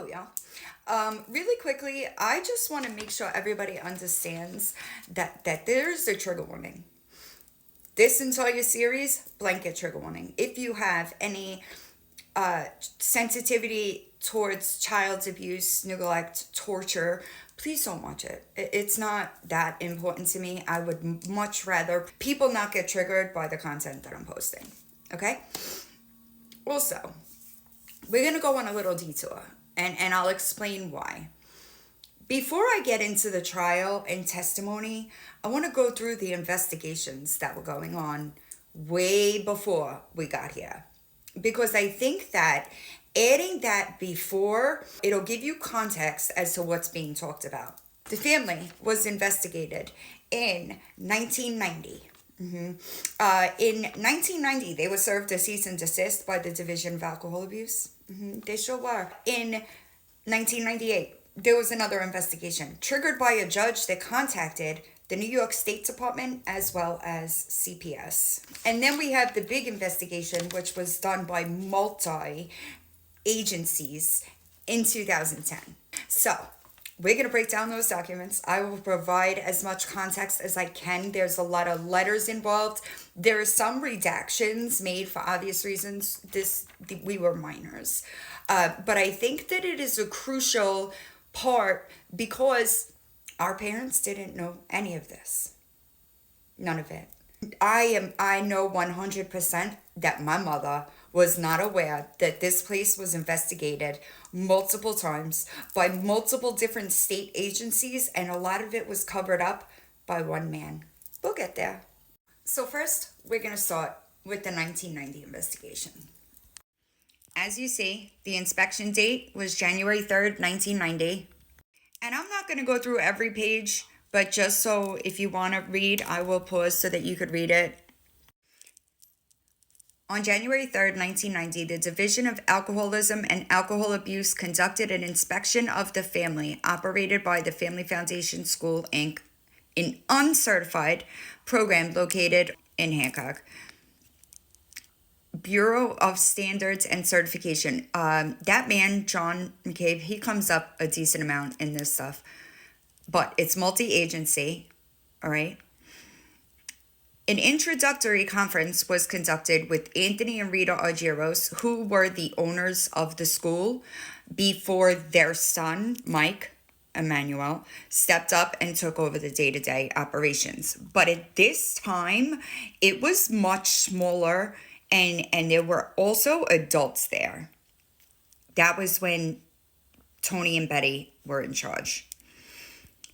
y'all. Really quickly, I just want to make sure everybody understands that there's a trigger warning. This entire series, blanket trigger warning. If you have any sensitivity towards child abuse, neglect, torture, please don't watch it. It's not that important to me. I would much rather people not get triggered by the content that I'm posting. Okay? Also, we're going to go on a little detour, and I'll explain why. Before I get into the trial and testimony, I want to go through the investigations that were going on way before we got here. Because I think that adding that before, it'll give you context as to what's being talked about. The family was investigated in 1990. In 1990, they were served a cease and desist by the Division of Alcohol Abuse. They sure were. In 1998, there was another investigation triggered by a judge that contacted the New York State Department as well as CPS. And then we have the big investigation, which was done by multi agencies in 2010. So we're going to break down those documents. I will provide as much context as I can. There's a lot of letters involved. There are some redactions made for obvious reasons. We were minors. But I think that it is a crucial part because our parents didn't know any of this. None of it. I know 100% that my mother was not aware that this place was investigated multiple times by multiple different state agencies, and a lot of it was covered up by one man. We'll get there. So first, we're going to start with the 1990 investigation. As you see, the inspection date was January 3rd, 1990. And I'm not going to go through every page, but just so if you want to read, I will pause so that you could read it. On January 3rd, 1990, the Division of Alcoholism and Alcohol Abuse conducted an inspection of the family operated by the Family Foundation School, Inc., an uncertified program located in Hancock. Bureau of Standards and Certification. That man, John McCabe, he comes up a decent amount in this stuff. But it's multi-agency, all right? An introductory conference was conducted with Anthony and Rita Argyros, who were the owners of the school, before their son, Mike Emmanuel, stepped up and took over the day-to-day operations. But at this time, it was much smaller, and there were also adults there. That was when Tony and Betty were in charge.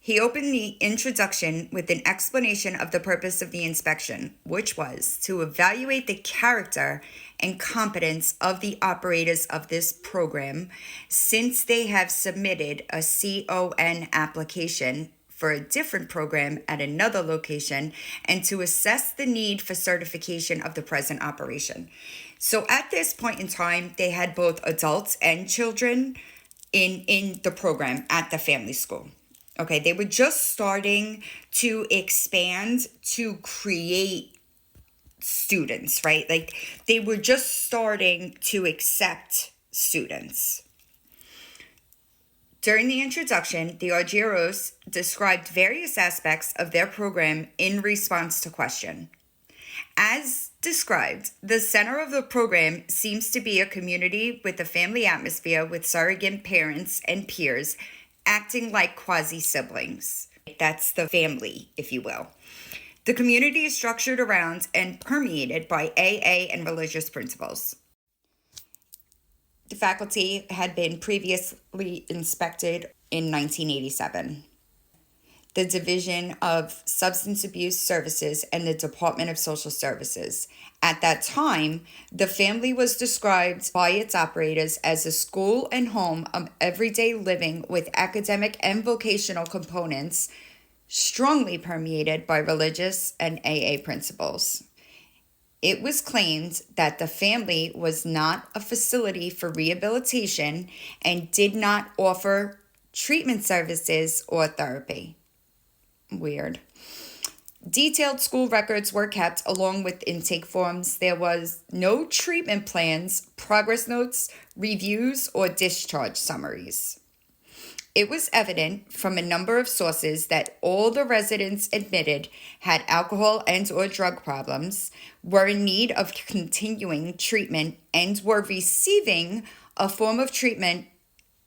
He opened the introduction with an explanation of the purpose of the inspection, which was to evaluate the character and competence of the operators of this program, since they have submitted a CON application for a different program at another location, and to assess the need for certification of the present operation. So at this point in time, they had both adults and children in the program at the family school. Okay, they were just starting to expand to create students, right? Like they were just starting to accept students. During the introduction, the Argyros described various aspects of their program in response to question. As described, the center of the program seems to be a community with a family atmosphere with surrogate parents and peers acting like quasi-siblings. That's the family, if you will. The community is structured around and permeated by AA and religious principles. The faculty had been previously inspected in 1987. The Division of Substance Abuse Services and the Department of Social Services. At that time, the family was described by its operators as a school and home of everyday living with academic and vocational components strongly permeated by religious and AA principles. It was claimed that the family was not a facility for rehabilitation and did not offer treatment services or therapy. Weird. Detailed school records were kept along with intake forms. There was no treatment plans, progress notes, reviews, or discharge summaries. It was evident from a number of sources that all the residents admitted had alcohol and or drug problems, were in need of continuing treatment, and were receiving a form of treatment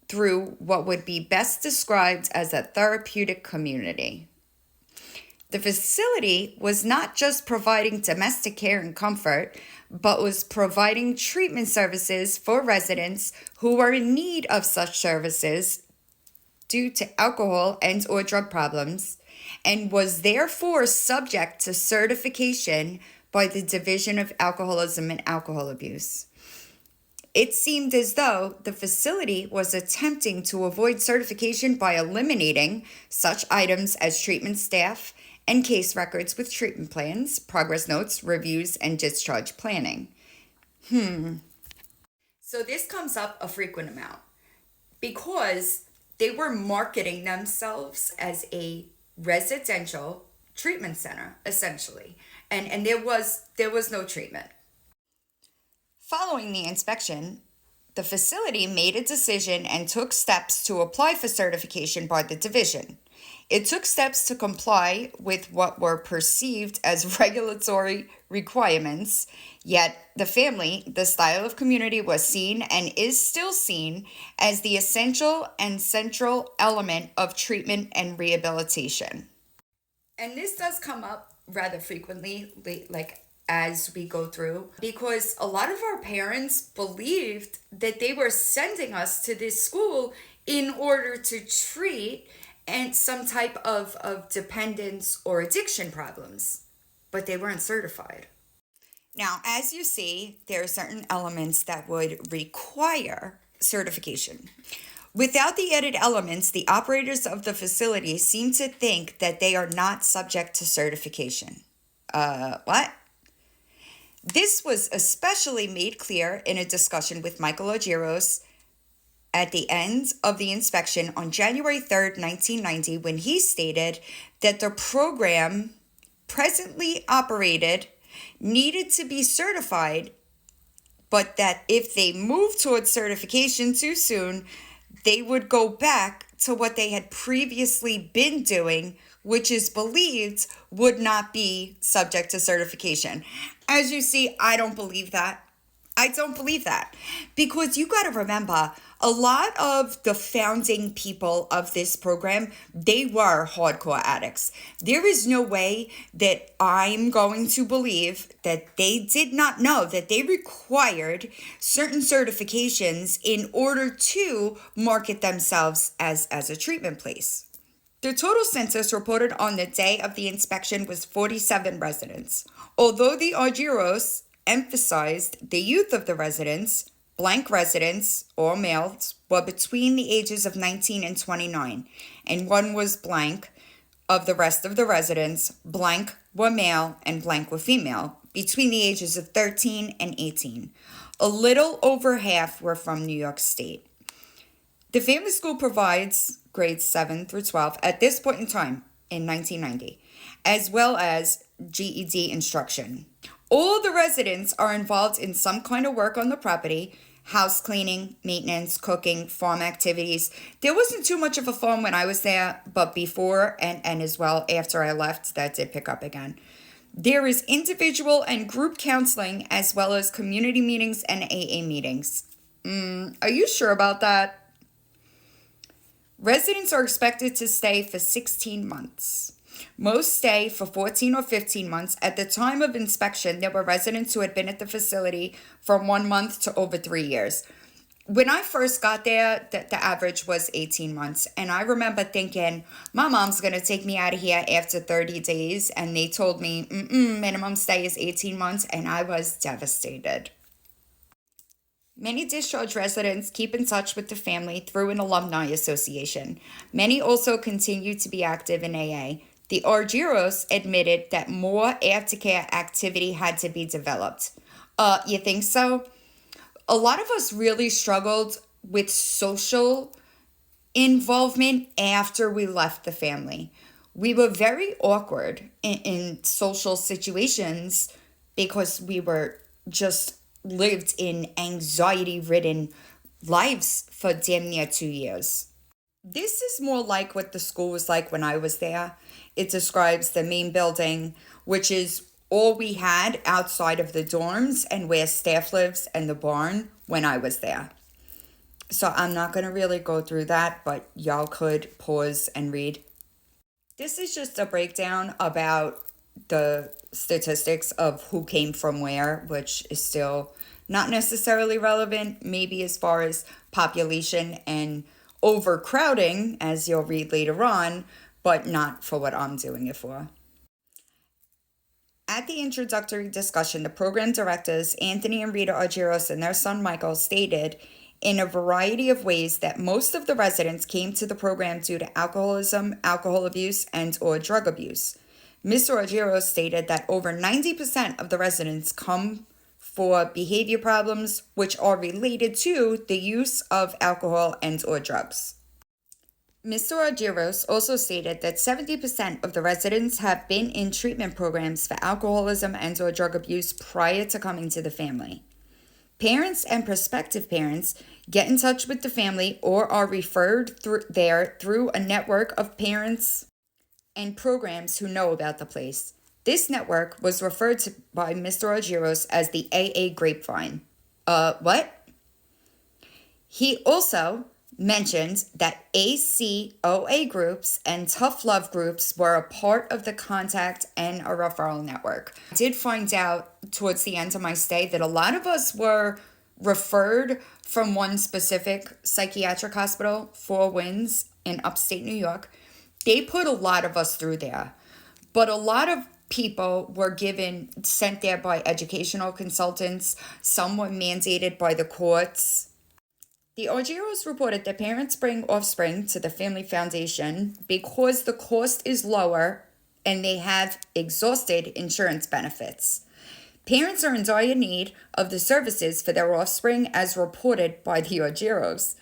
through what would be best described as a therapeutic community. The facility was not just providing domestic care and comfort, but was providing treatment services for residents who were in need of such services due to alcohol and or drug problems, and was therefore subject to certification by the Division of Alcoholism and Alcohol Abuse. It seemed as though the facility was attempting to avoid certification by eliminating such items as treatment staff and case records with treatment plans, progress notes, reviews, and discharge planning. So this comes up a frequent amount because they were marketing themselves as a residential treatment center, essentially. And there was no treatment. Following the inspection, the facility made a decision and took steps to apply for certification by the division. It took steps to comply with what were perceived as regulatory requirements, yet the family, the style of community, was seen and is still seen as the essential and central element of treatment and rehabilitation. And this does come up rather frequently, like as we go through, because a lot of our parents believed that they were sending us to this school in order to treat and some type of dependence or addiction problems, but they weren't certified. Now, as you see, there are certain elements that would require certification. Without the added elements, the operators of the facility seem to think that they are not subject to certification. What? This was especially made clear in a discussion with Michael Argyros at the end of the inspection on January 3rd, 1990, when he stated that the program presently operated needed to be certified, but that if they moved towards certification too soon, they would go back to what they had previously been doing, which is believed would not be subject to certification. As you see, I don't believe that. I don't believe that, because you got to remember, a lot of the founding people of this program, they were hardcore addicts. There is no way that I'm going to believe that they did not know that they required certain certifications in order to market themselves as a treatment place. The total census reported on the day of the inspection was 47 residents. Although the Argyros emphasized the youth of the residents, blank residents, all males, were between the ages of 19 and 29, and one was blank. Of the rest of the residents, blank were male and blank were female, between the ages of 13 and 18. A little over half were from New York State. The family school provides grades 7 through 12 at this point in time in 1990, as well as GED instruction. All the residents are involved in some kind of work on the property: house cleaning, maintenance, cooking, farm activities. There wasn't too much of a farm when I was there, but before and as well after I left, that did pick up again. There is individual and group counseling, as well as community meetings and AA meetings. Are you sure about that? Residents are expected to stay for 16 months. Most stay for 14 or 15 months. At the time of inspection, there were residents who had been at the facility from 1 month to over 3 years. When I first got there, the average was 18 months. And I remember thinking, my mom's going to take me out of here after 30 days. And they told me, minimum stay is 18 months. And I was devastated. Many discharged residents keep in touch with the family through an alumni association. Many also continue to be active in AA. The Argyros admitted that more aftercare activity had to be developed. You think so? A lot of us really struggled with social involvement after we left the family. We were very awkward in social situations because we were just lived in anxiety-ridden lives for damn near 2 years. This is more like what the school was like when I was there. It describes the main building, which is all we had outside of the dorms and where staff lives and the barn when I was there. So I'm not going to really go through that, but y'all could pause and read. This is just a breakdown about the statistics of who came from where, which is still not necessarily relevant, maybe as far as population and overcrowding, as you'll read later on, but not for what I'm doing it for. At the introductory discussion, the program directors, Anthony and Rita Argyros and their son Michael, stated in a variety of ways that most of the residents came to the program due to alcoholism, alcohol abuse, and or drug abuse. Mr. Argyros stated that over 90% of the residents come for behavior problems which are related to the use of alcohol and or drugs. Mr. Argyros also stated that 70% of the residents have been in treatment programs for alcoholism and or drug abuse prior to coming to the family. Parents and prospective parents get in touch with the family or are referred through a network of parents and programs who know about the place. This network was referred to by Mr. Argyros as the AA Grapevine. What? He also mentioned that ACOA groups and tough love groups were a part of the contact and a referral network. I did find out towards the end of my stay that a lot of us were referred from one specific psychiatric hospital, Four Winds in upstate New York. They put a lot of us through there, but a lot of people were sent there by educational consultants. Some were mandated by the courts. The Argyros reported that parents bring offspring to the Family Foundation because the cost is lower and they have exhausted insurance benefits. Parents are in dire need of the services for their offspring as reported by the Argyros.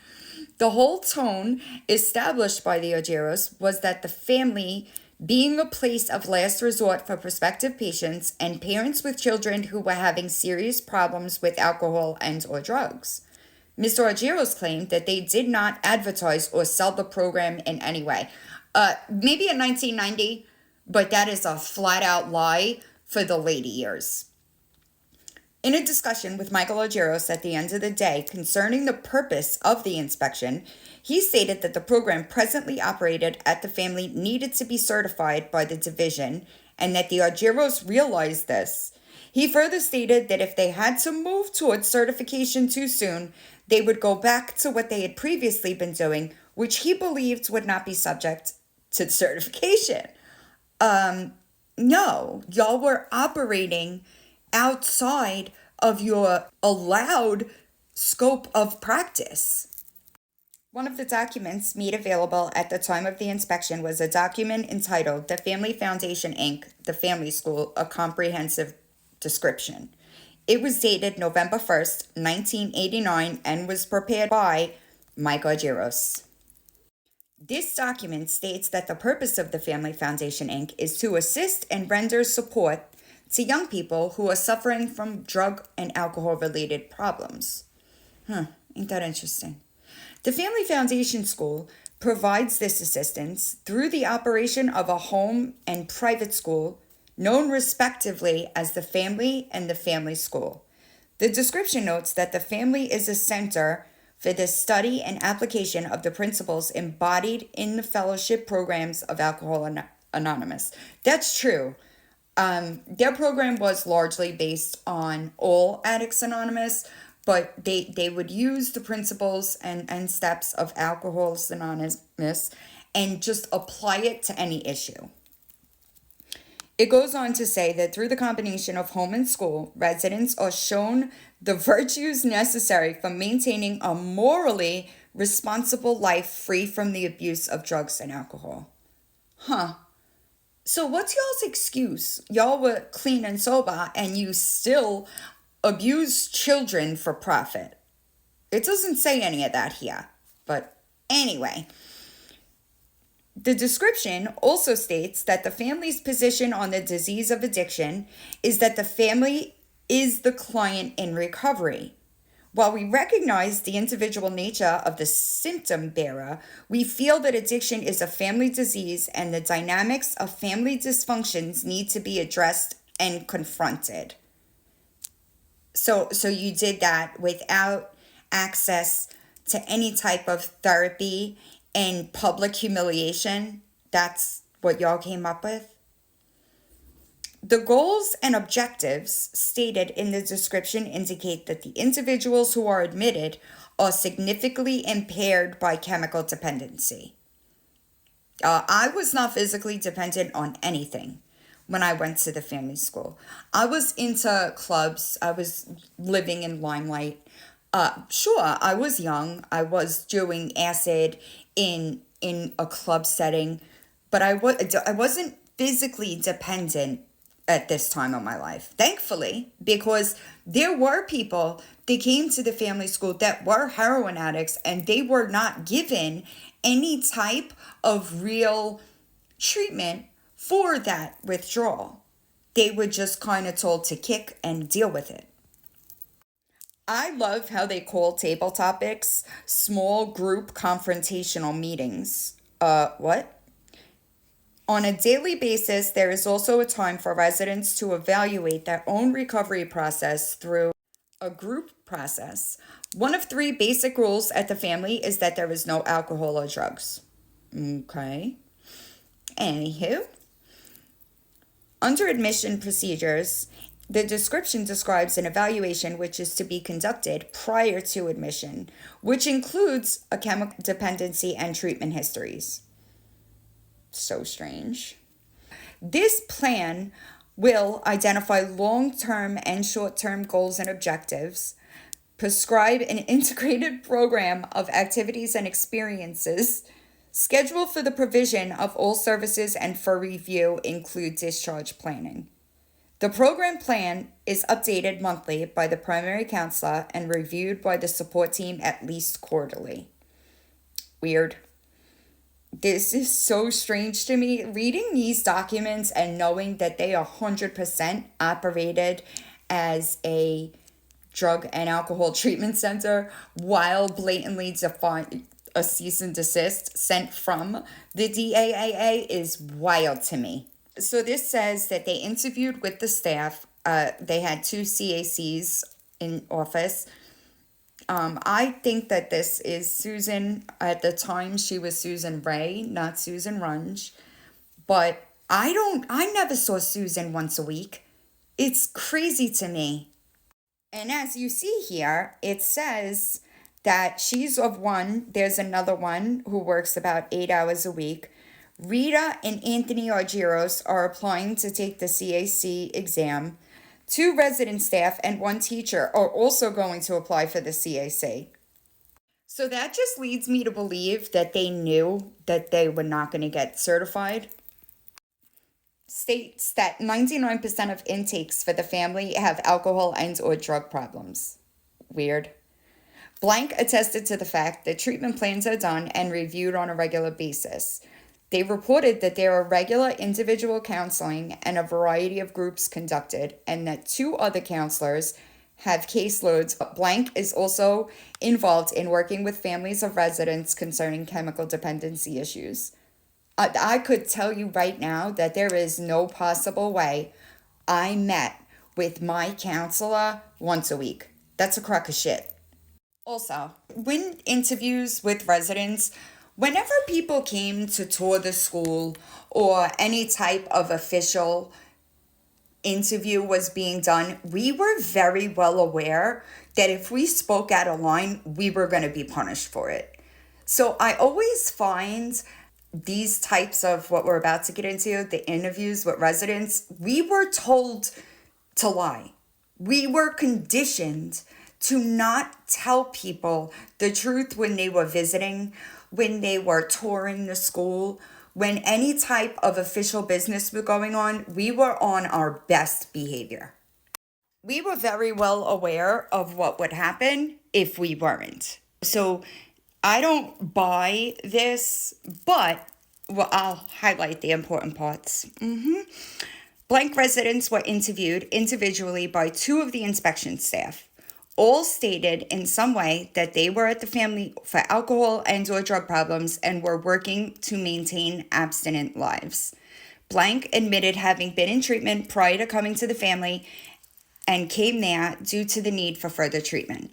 The whole tone established by the Argyros was that the family being a place of last resort for prospective patients and parents with children who were having serious problems with alcohol and or drugs. Mr. Argyros claimed that they did not advertise or sell the program in any way. Maybe in 1990, but that is a flat-out lie for the later years. In a discussion with Michael Argyros at the end of the day concerning the purpose of the inspection, he stated that the program presently operated at the family needed to be certified by the division and that the Argyros realized this. He further stated that if they had to move towards certification too soon, they would go back to what they had previously been doing, which he believed would not be subject to certification. No, y'all were operating outside of your allowed scope of practice. One of the documents made available at the time of the inspection was a document entitled The Family Foundation, Inc., The Family School, A Comprehensive Description. It was dated November 1st, 1989, and was prepared by Mike Argyros. This document states that the purpose of the Family Foundation, Inc. is to assist and render support to young people who are suffering from drug and alcohol-related problems. Ain't that interesting? The Family Foundation School provides this assistance through the operation of a home and private school known respectively as the Family and the Family School. The description notes that the family is a center for the study and application of the principles embodied in the fellowship programs of Alcohol Anonymous. That's true. Their program was largely based on all Addicts Anonymous, but they would use the principles and steps of Alcoholics Anonymous and just apply it to any issue. It goes on to say that through the combination of home and school, residents are shown the virtues necessary for maintaining a morally responsible life free from the abuse of drugs and alcohol. So what's y'all's excuse? Y'all were clean and sober and you still abuse children for profit. It doesn't say any of that here. But anyway, The description also states that the family's position on the disease of addiction is that the family is the client in recovery. While we recognize the individual nature of the symptom bearer, we feel that addiction is a family disease and the dynamics of family dysfunctions need to be addressed and confronted. So you did that without access to any type of therapy and public humiliation. That's what y'all came up with. The goals and objectives stated in the description indicate that the individuals who are admitted are significantly impaired by chemical dependency. I was not physically dependent on anything when I went to the family school. I was into clubs. I was living in limelight. Sure, I was young. I was doing acid in a club setting, but I wasn't physically dependent at this time of my life, thankfully, because there were people that came to the family school that were heroin addicts and they were not given any type of real treatment for that withdrawal. They were just kind of told to kick and deal with it. I love how they call table topics small group confrontational meetings. What? On a daily basis, there is also a time for residents to evaluate their own recovery process through a group process. One of three basic rules at the family is that there is no alcohol or drugs. Okay. Anywho, under admission procedures, the description describes an evaluation which is to be conducted prior to admission, which includes a chemical dependency and treatment histories. So strange. This plan will identify long-term and short-term goals and objectives, prescribe an integrated program of activities and experiences, schedule for the provision of all services, and for review include discharge planning. The program plan is updated monthly by the primary counselor and reviewed by the support team at least quarterly. Weird. This is so strange to me. Reading these documents and knowing that they 100% operated as a drug and alcohol treatment center while blatantly define a cease and desist sent from the DAAA is wild to me. So this says that they interviewed with the staff. They had 2 CACs in office. I think that this is Susan. At the time, she was Susan Ray, not Susan Runge. But I never saw Susan once a week. It's crazy to me. And as you see here, it says that she's of one. There's another one who works about 8 hours a week. Rita and Anthony Argyros are applying to take the CAC exam. 2 resident staff and 1 teacher are also going to apply for the CAC. So that just leads me to believe that they knew that they were not going to get certified. States that 99% of intakes for the family have alcohol and or drug problems. Weird. Blank attested to the fact that treatment plans are done and reviewed on a regular basis. They reported that there are regular individual counseling and a variety of groups conducted, and that 2 other counselors have caseloads. Blank is also involved in working with families of residents concerning chemical dependency issues. I could tell you right now that there is no possible way I met with my counselor once a week. That's a crock of shit. Also, when interviews with residents, whenever people came to tour the school or any type of official interview was being done, we were very well aware that if we spoke out of line, we were going to be punished for it. So I always find these types of what we're about to get into, the interviews with residents, we were told to lie. We were conditioned to not tell people the truth when they were visiting, when they were touring the school, when any type of official business was going on. We were on our best behavior. We were very well aware of what would happen if we weren't. So I don't buy this, but Well, I'll highlight the important parts. Blank residents were interviewed individually by two of the inspection staff. All stated in some way that they were at the family for alcohol and or drug problems and were working to maintain abstinent lives. Blank admitted having been in treatment prior to coming to the family and came there due to the need for further treatment.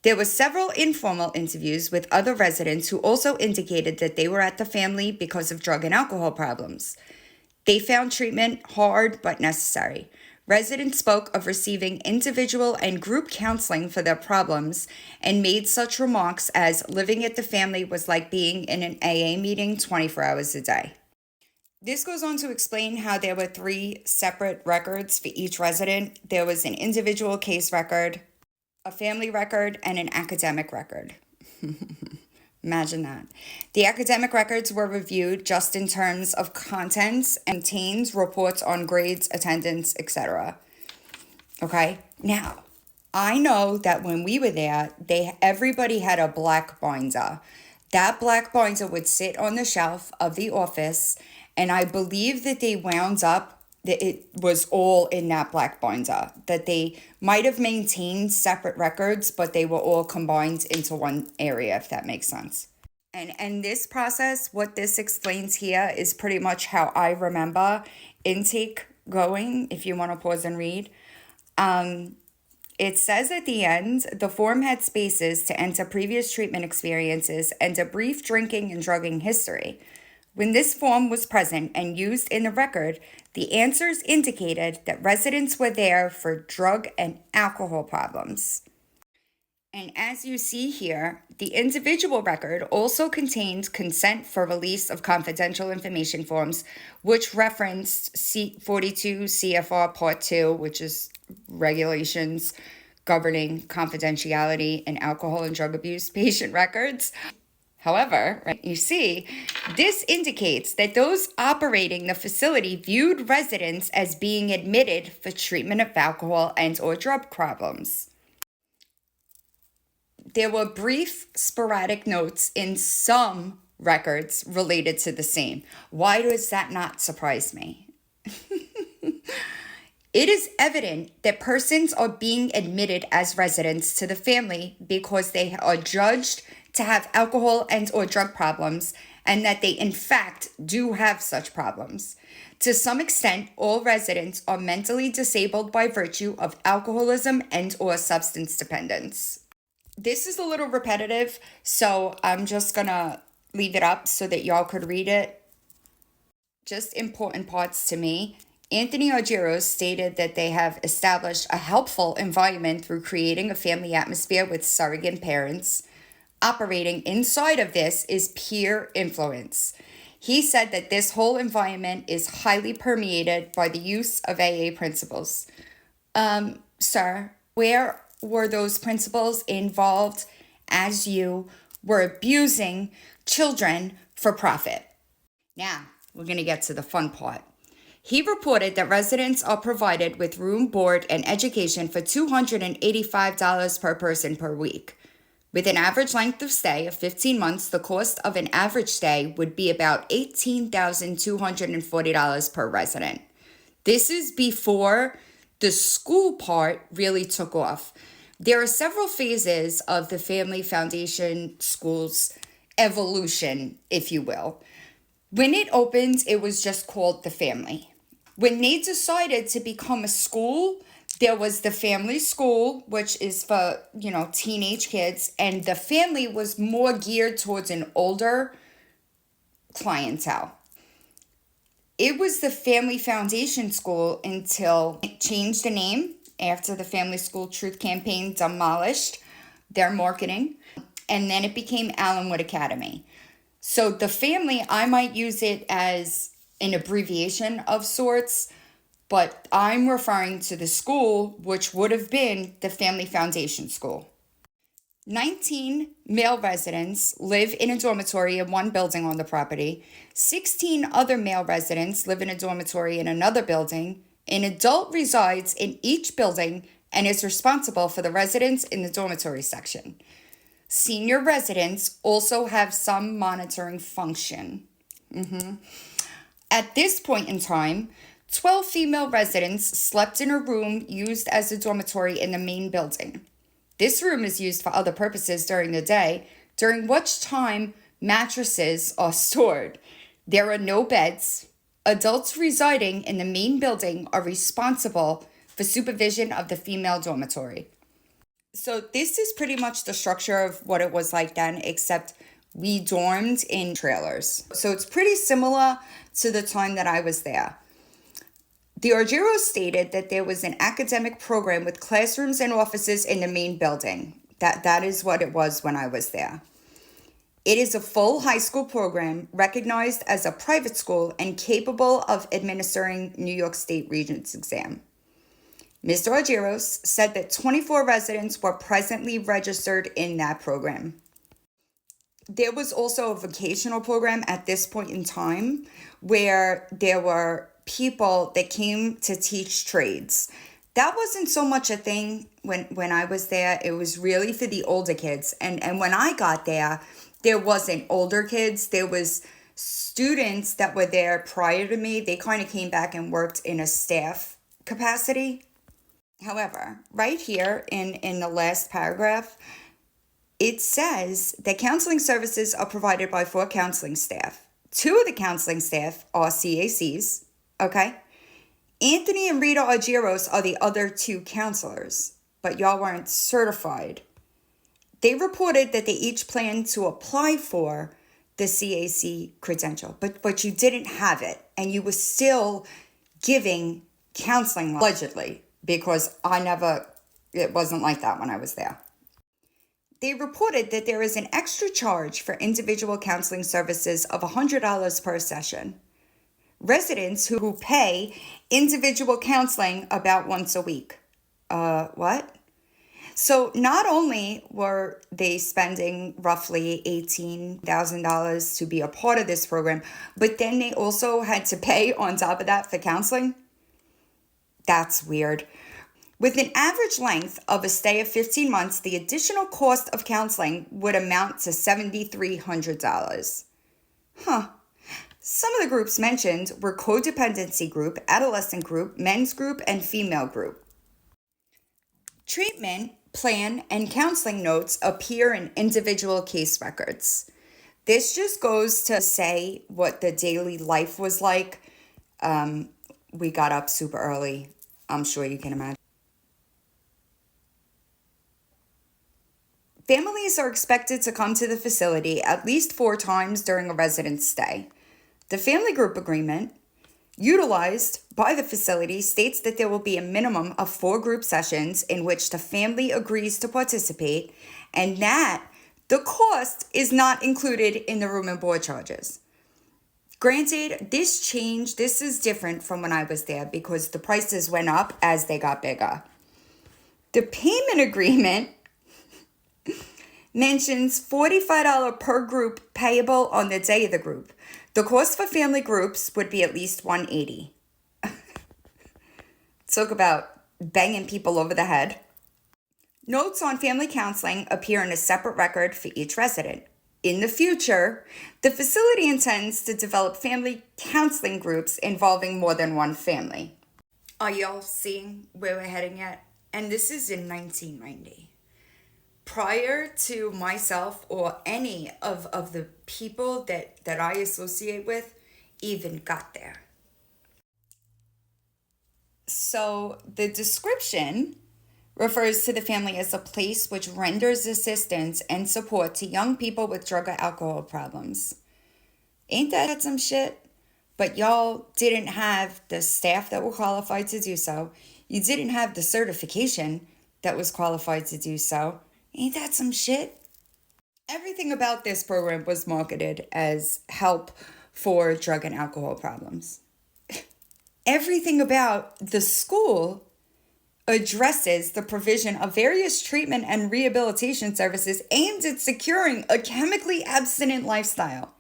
There were several informal interviews with other residents who also indicated that they were at the family because of drug and alcohol problems. They found treatment hard but necessary. Residents spoke of receiving individual and group counseling for their problems and made such remarks as living at the family was like being in an AA meeting 24 hours a day. This goes on to explain how there were 3 separate records for each resident. There was an individual case record, a family record, and an academic record. Imagine that. The academic records were reviewed just in terms of contents and contains reports on grades, attendance, etc. Okay? Now, I know that when we were there, everybody had a black binder. That black binder would sit on the shelf of the office, and I believe that they wound up that it was all in that black binder, that they might have maintained separate records, but they were all combined into one area, if that makes sense. And this process, what this explains here is pretty much how I remember intake going, if you want to pause and read. It says at the end, the form had spaces to enter previous treatment experiences and a brief drinking and drugging history. When this form was present and used in the record, the answers indicated that residents were there for drug and alcohol problems. And as you see here, the individual record also contained consent for release of confidential information forms, which referenced C42 CFR Part 2, which is regulations governing confidentiality in alcohol and drug abuse patient records. However, you see, this indicates that those operating the facility viewed residents as being admitted for treatment of alcohol and or drug problems. There were brief, sporadic notes in some records related to the same. Why does that not surprise me? It is evident that persons are being admitted as residents to the family because they are judged to have alcohol and or drug problems, and that they in fact do have such problems. To some extent, all residents are mentally disabled by virtue of alcoholism and or substance dependence. This is a little repetitive, so I'm just gonna leave it up so that y'all could read it. Just important parts to me. Anthony Argyros stated that they have established a helpful environment through creating a family atmosphere with surrogate parents. Operating inside of this is peer influence. He said that this whole environment is highly permeated by the use of AA principles. Sir, where were those principles involved as you were abusing children for profit? Now, we're going to get to the fun part. He reported that residents are provided with room, board, and education for $285 per person per week. With an average length of stay of 15 months, the cost of an average stay would be about $18,240 per resident. This is before the school part really took off. There are several phases of the Family Foundation School's evolution, if you will. When it opened, it was just called the Family. When they decided to become a school, there was the family school, which is for, teenage kids, and the family was more geared towards an older clientele. It was the Family Foundation School until it changed the name after the Family School Truth Campaign demolished their marketing, and then it became Allenwood Academy. So the family, I might use it as an abbreviation of sorts, but I'm referring to the school, which would have been the Family Foundation School. 19 male residents live in a dormitory in one building on the property. 16 other male residents live in a dormitory in another building. An adult resides in each building and is responsible for the residents in the dormitory section. Senior residents also have some monitoring function. At this point in time, 12 female residents slept in a room used as a dormitory in the main building. This room is used for other purposes during the day, during which time mattresses are stored. There are no beds. Adults residing in the main building are responsible for supervision of the female dormitory. So this is pretty much the structure of what it was like then, except we dormed in trailers. So it's pretty similar to the time that I was there. The Argyros stated that there was an academic program with classrooms and offices in the main building. That is what it was when I was there. It is a full high school program recognized as a private school and capable of administering New York State Regents exam. Mr. Argyros said that 24 residents were presently registered in that program. There was also a vocational program at this point in time where there were people that came to teach trades. That wasn't so much a thing when I was there. It was really for the older kids. And when I got there wasn't older kids. There was students that were there prior to me. They kind of came back and worked in a staff capacity. However, right here in the last paragraph, it says that counseling services are provided by 4 counseling staff. 2 of the counseling staff are CACs, okay? Anthony and Rita Argyros are the other 2 counselors, but y'all weren't certified. They reported that they each planned to apply for the CAC credential, but you didn't have it, and you were still giving counseling allegedly, because it wasn't like that when I was there. They reported that there is an extra charge for individual counseling services of $100 per session. Residents who pay individual counseling about once a week. What? So not only were they spending roughly $18,000 to be a part of this program, but then they also had to pay on top of that for counseling. That's weird. With an average length of a stay of 15 months, the additional cost of counseling would amount to $7,300. Some of the groups mentioned were codependency group, adolescent group, men's group, and female group. Treatment, plan, and counseling notes appear in individual case records. This just goes to say what the daily life was like. We got up super early. I'm sure you can imagine. Families are expected to come to the facility at least 4 times during a resident's stay. The family group agreement utilized by the facility states that there will be a minimum of 4 group sessions in which the family agrees to participate, and that the cost is not included in the room and board charges. Granted, this is different from when I was there because the prices went up as they got bigger. The payment agreement mentions $45 per group payable on the day of the group. The cost for family groups would be at least $180. Talk about banging people over the head. Notes on family counseling appear in a separate record for each resident. In the future, the facility intends to develop family counseling groups involving more than one family. Are y'all seeing where we're heading at? And this is in 1990. Prior to myself or any of the people that I associate with even got there. So the description refers to the family as a place which renders assistance and support to young people with drug or alcohol problems. Ain't that some shit? But y'all didn't have the staff that were qualified to do so. You didn't have the certification that was qualified to do so. Ain't that some shit? Everything about this program was marketed as help for drug and alcohol problems. Everything about the school addresses the provision of various treatment and rehabilitation services aimed at securing a chemically abstinent lifestyle.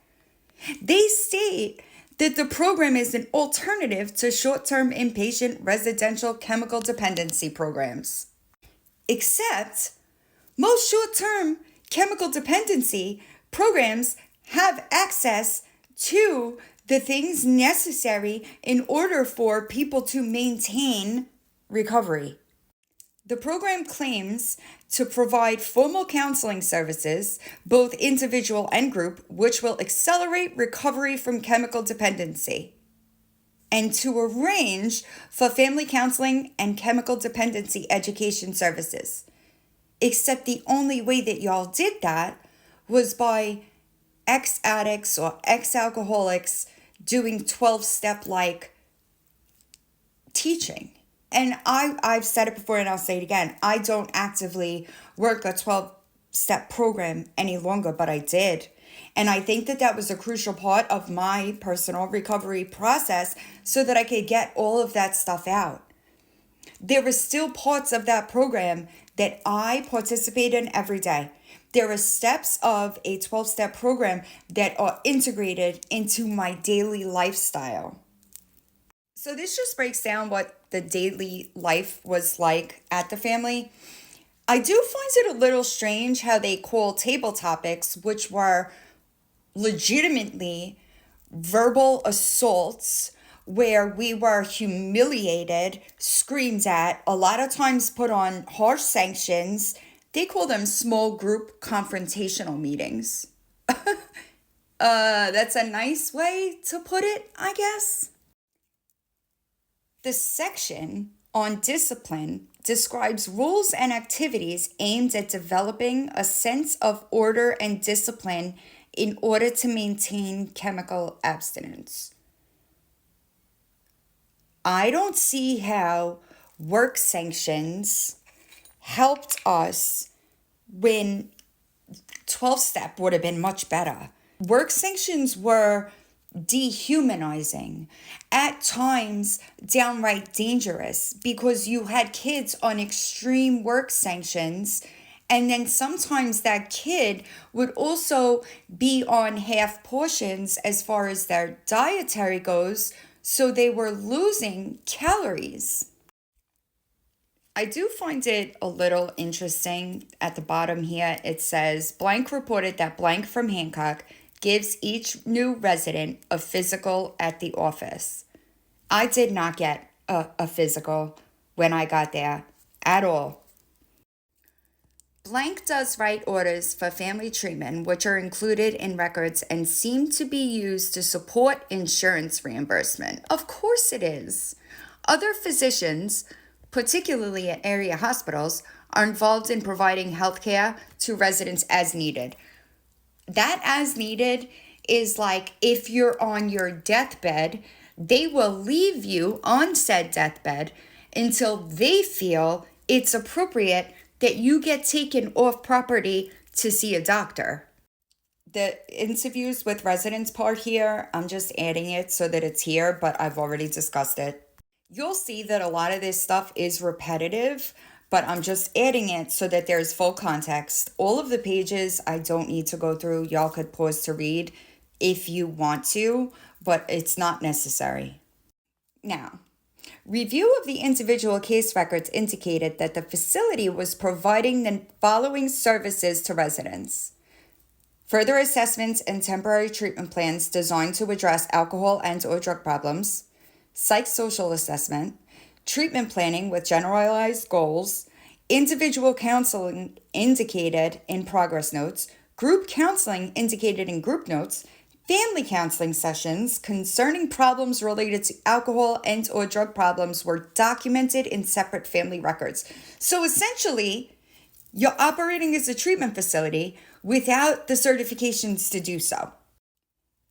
They state that the program is an alternative to short-term inpatient residential chemical dependency programs. Except most short-term chemical dependency programs have access Two, the things necessary in order for people to maintain recovery. The program claims to provide formal counseling services, both individual and group, which will accelerate recovery from chemical dependency, and to arrange for family counseling and chemical dependency education services. Except the only way that y'all did that was by ex-addicts or ex-alcoholics doing 12-step like teaching. And I've said it before and I'll say it again. I don't actively work a 12-step program any longer, but I did. And I think that that was a crucial part of my personal recovery process so that I could get all of that stuff out. There are still parts of that program that I participate in every day. There are steps of a 12-step program that are integrated into my daily lifestyle. So this just breaks down what the daily life was like at the family. I do find it a little strange how they call table topics, which were legitimately verbal assaults where we were humiliated, screamed at, a lot of times put on harsh sanctions. They call them small group confrontational meetings. That's a nice way to put it, I guess. The section on discipline describes rules and activities aimed at developing a sense of order and discipline in order to maintain chemical abstinence. I don't see how work sanctions helped us when 12-step would have been much better. Work sanctions were dehumanizing, at times downright dangerous, because you had kids on extreme work sanctions, and then sometimes that kid would also be on half portions as far as their dietary goes, so they were losing calories. I do find it a little interesting. At the bottom here, it says, blank reported that blank from Hancock gives each new resident a physical at the office. I did not get a physical when I got there at all. Blank does write orders for family treatment, which are included in records and seem to be used to support insurance reimbursement. Of course it is. Other physicians, particularly at area hospitals, are involved in providing health care to residents as needed. That as needed is like if you're on your deathbed, they will leave you on said deathbed until they feel it's appropriate that you get taken off property to see a doctor. The interviews with residents part here, I'm just adding it so that it's here, but I've already discussed it. You'll see that a lot of this stuff is repetitive, but I'm just adding it so that there's full context. All of the pages I don't need to go through. Y'all could pause to read if you want to, but it's not necessary. Now, review of the individual case records indicated that the facility was providing the following services to residents: further assessments and temporary treatment plans designed to address alcohol and/or drug problems, psychosocial assessment, treatment planning with generalized goals, individual counseling indicated in progress notes, group counseling indicated in group notes, family counseling sessions concerning problems related to alcohol and/or drug problems were documented in separate family records. So essentially, you're operating as a treatment facility without the certifications to do so.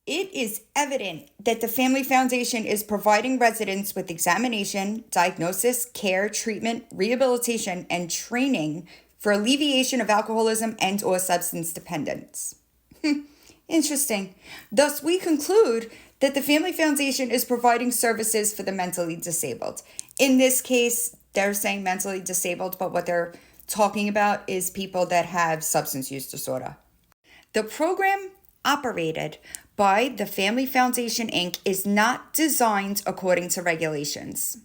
It is evident that the Family Foundation is providing residents with examination, diagnosis, care, treatment, rehabilitation, and training for alleviation of alcoholism and/or substance dependence. Interesting. Thus, we conclude that the Family Foundation is providing services for the mentally disabled. In this case, they're saying mentally disabled, but what they're talking about is people that have substance use disorder. The program operated by the Family Foundation, Inc. is not designed according to regulations.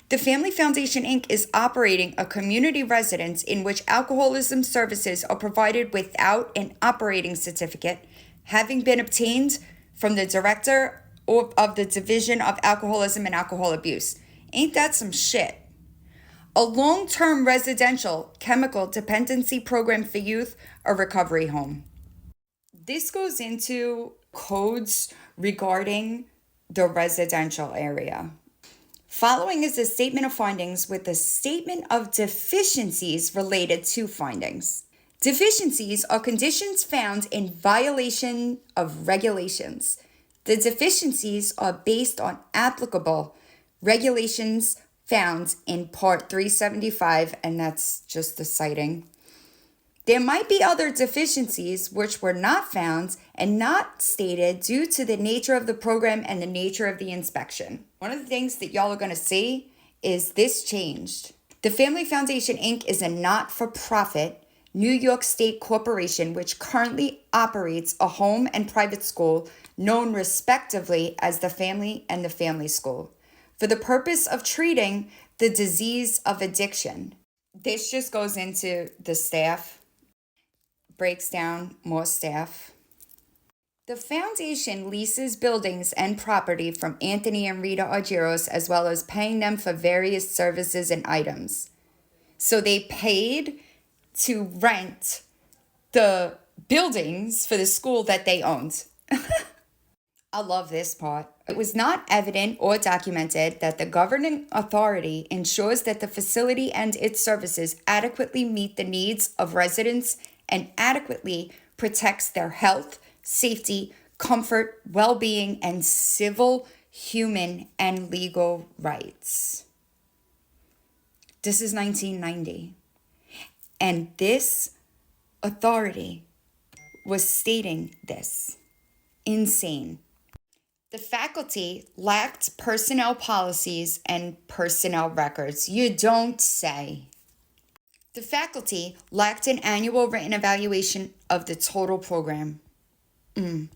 The Family Foundation, Inc. is operating a community residence in which alcoholism services are provided without an operating certificate, having been obtained from the director of the Division of Alcoholism and Alcohol Abuse. Ain't that some shit? A long-term residential chemical dependency program for youth, a recovery home. This goes into codes regarding the residential area. Following is a statement of findings with a statement of deficiencies related to findings. Deficiencies are conditions found in violation of regulations. The deficiencies are based on applicable regulations found in Part 375, and that's just the citing. There might be other deficiencies which were not found and not stated due to the nature of the program and the nature of the inspection. One of the things that y'all are going to see is this changed. The Family Foundation, Inc. is a not-for-profit New York State corporation which currently operates a home and private school known respectively as the Family and the Family School for the purpose of treating the disease of addiction. This just goes into the staff, breaks down more staff. The foundation leases buildings and property from Anthony and Rita Argyros, as well as paying them for various services and items. So they paid to rent the buildings for the school that they owned. I love this part. It was not evident or documented that the governing authority ensures that the facility and its services adequately meet the needs of residents and adequately protects their health, safety, comfort, well-being, and civil, human, and legal rights. This is 1990. And this authority was stating this. Insane. The faculty lacked personnel policies and personnel records. You don't say. The faculty lacked an annual written evaluation of the total program. The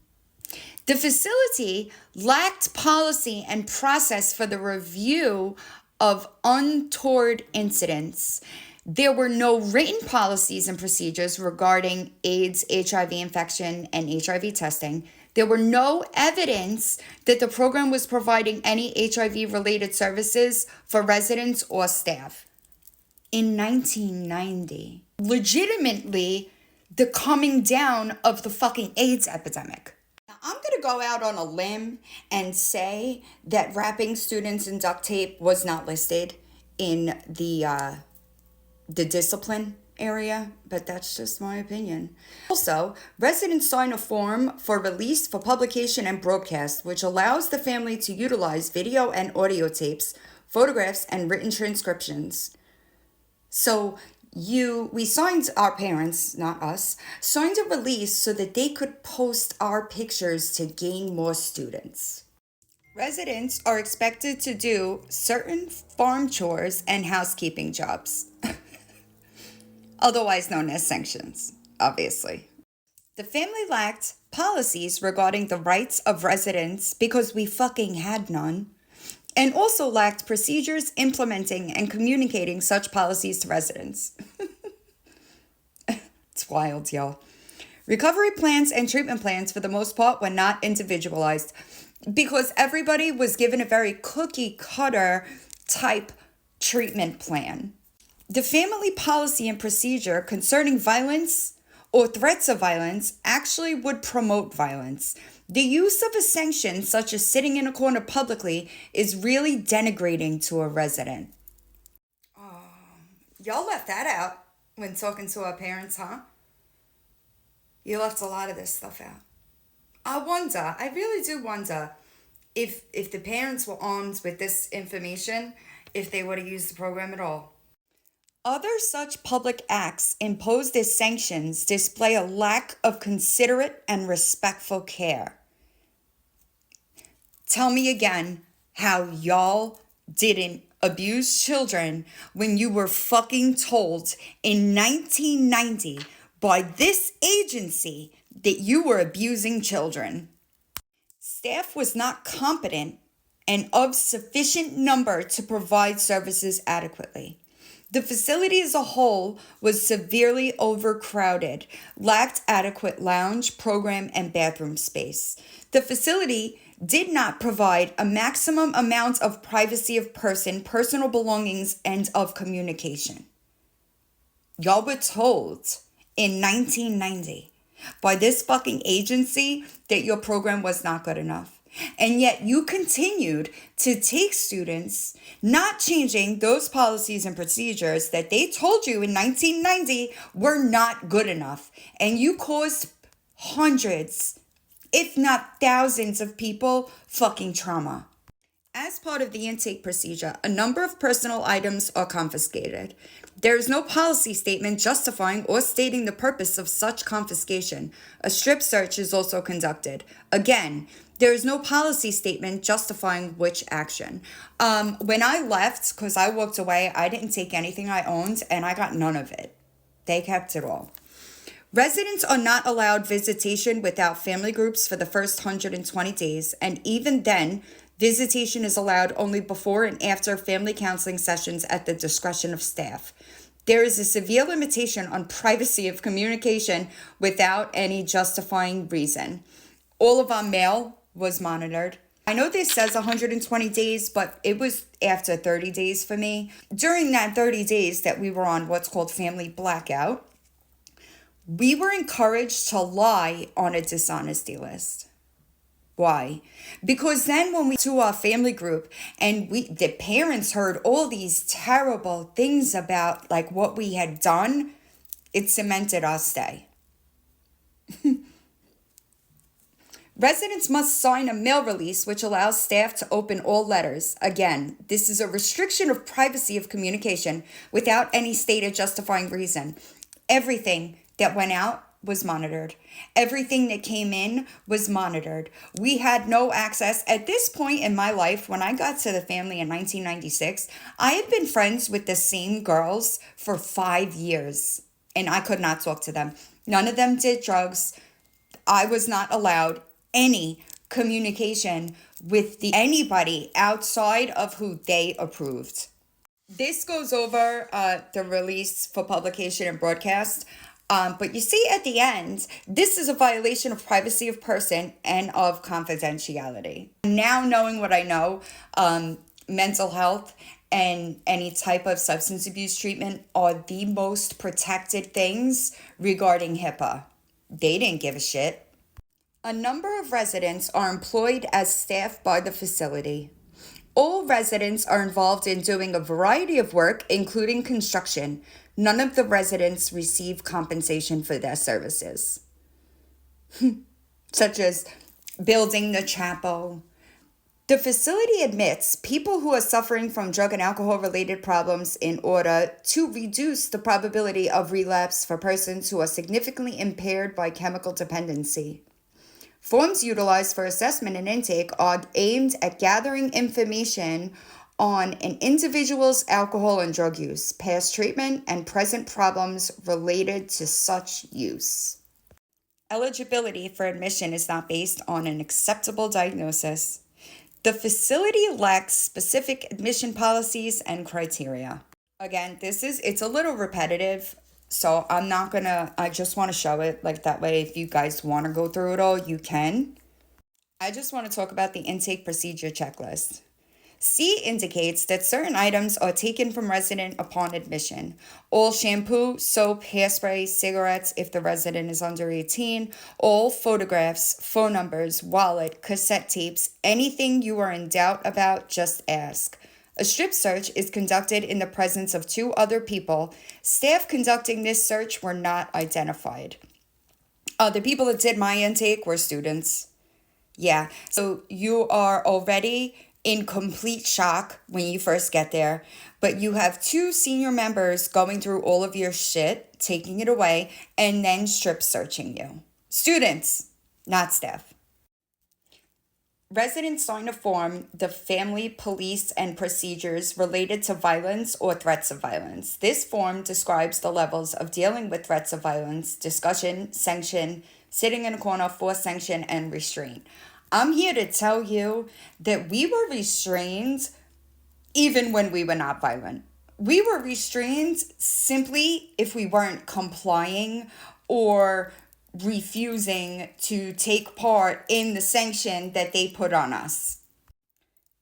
facility lacked policy and process for the review of untoward incidents. There were no written policies and procedures regarding AIDS, HIV infection, and HIV testing. There were no evidence that the program was providing any HIV-related services for residents or staff. In 1990, legitimately the coming down of the fucking AIDS epidemic. Now, I'm going to go out on a limb and say that wrapping students in duct tape was not listed in the discipline area, but that's just my opinion. Also, residents sign a form for release for publication and broadcast, which allows the family to utilize video and audio tapes, photographs, and written transcriptions. So we signed, our parents, not us, signed a release so that they could post our pictures to gain more students. Residents are expected to do certain farm chores and housekeeping jobs, otherwise known as sanctions, obviously. The family lacked policies regarding the rights of residents because we fucking had none, and also lacked procedures implementing and communicating such policies to residents. It's wild, y'all. Recovery plans and treatment plans, for the most part, were not individualized because everybody was given a very cookie-cutter type treatment plan. The family policy and procedure concerning violence or threats of violence actually would promote violence. The use of a sanction such as sitting in a corner publicly is really denigrating to a resident. Y'all left that out when talking to our parents, huh? You left a lot of this stuff out. I really do wonder if the parents were armed with this information, if they would have used the program at all. Other such public acts imposed as sanctions display a lack of considerate and respectful care. Tell me again how y'all didn't abuse children when you were fucking told in 1990 by this agency that you were abusing children. Staff was not competent and of sufficient number to provide services adequately. The facility as a whole was severely overcrowded, lacked adequate lounge, program, and bathroom space. The facility did not provide a maximum amount of privacy of person, personal belongings, and of communication. Y'all were told in 1990 by this fucking agency that your program was not good enough. And yet you continued to take students, not changing those policies and procedures that they told you in 1990 were not good enough. And you caused hundreds, if not thousands of people fucking trauma. As part of the intake procedure, a number of personal items are confiscated. There is no policy statement justifying or stating the purpose of such confiscation. A strip search is also conducted. Again, there is no policy statement justifying which action. When I left, because I walked away, I didn't take anything I owned, and I got none of it. They kept it all. Residents are not allowed visitation without family groups for the first 120 days, and even then, visitation is allowed only before and after family counseling sessions at the discretion of staff. There is a severe limitation on privacy of communication without any justifying reason. All of our mail was monitored. I know this says 120 days, but it was after 30 days for me. During that 30 days that we were on what's called family blackout, we were encouraged to lie on a dishonesty list. Why? Because then when we to our family group and the parents heard all these terrible things about like what we had done, it cemented our stay. Residents must sign a mail release which allows staff to open all letters. Again, this is a restriction of privacy of communication without any stated justifying reason. Everything that went out was monitored. Everything that came in was monitored. We had no access. At this point in my life, when I got to the family in 1996, I had been friends with the same girls for 5 years, and I could not talk to them. None of them did drugs. I was not allowed any communication with anybody outside of who they approved. This goes over the release for publication and broadcast. But you see at the end, this is a violation of privacy of person and of confidentiality. Now knowing what I know, mental health and any type of substance abuse treatment are the most protected things regarding HIPAA. They didn't give a shit. A number of residents are employed as staff by the facility. All residents are involved in doing a variety of work, including construction. None of the residents receive compensation for their services, such as building the chapel. The facility admits people who are suffering from drug and alcohol-related problems in order to reduce the probability of relapse for persons who are significantly impaired by chemical dependency. Forms utilized for assessment and intake are aimed at gathering information on an individual's alcohol and drug use, past treatment, and present problems related to such use. Eligibility for admission is not based on an acceptable diagnosis. The facility lacks specific admission policies and criteria. Again, it's a little repetitive, so I just want to show it like that way. If you guys want to go through it all, you can. I just want to talk about the intake procedure checklist. C indicates that certain items are taken from resident upon admission. All shampoo, soap, hairspray, cigarettes if the resident is under 18, all photographs, phone numbers, wallet, cassette tapes, anything you are in doubt about, just ask. A strip search is conducted in the presence of 2 other people. Staff conducting this search were not identified. The people that did my intake were students. Yeah, so you are already in complete shock when you first get there, but you have 2 senior members going through all of your shit, taking it away, and then strip searching you. Students, not staff. Residents sign a form, the Family Police and Procedures Related to Violence or Threats of Violence. This form describes the levels of dealing with threats of violence, discussion, sanction, sitting in a corner, forced sanction, and restraint. I'm here to tell you that we were restrained even when we were not violent. We were restrained simply if we weren't complying or refusing to take part in the sanction that they put on us.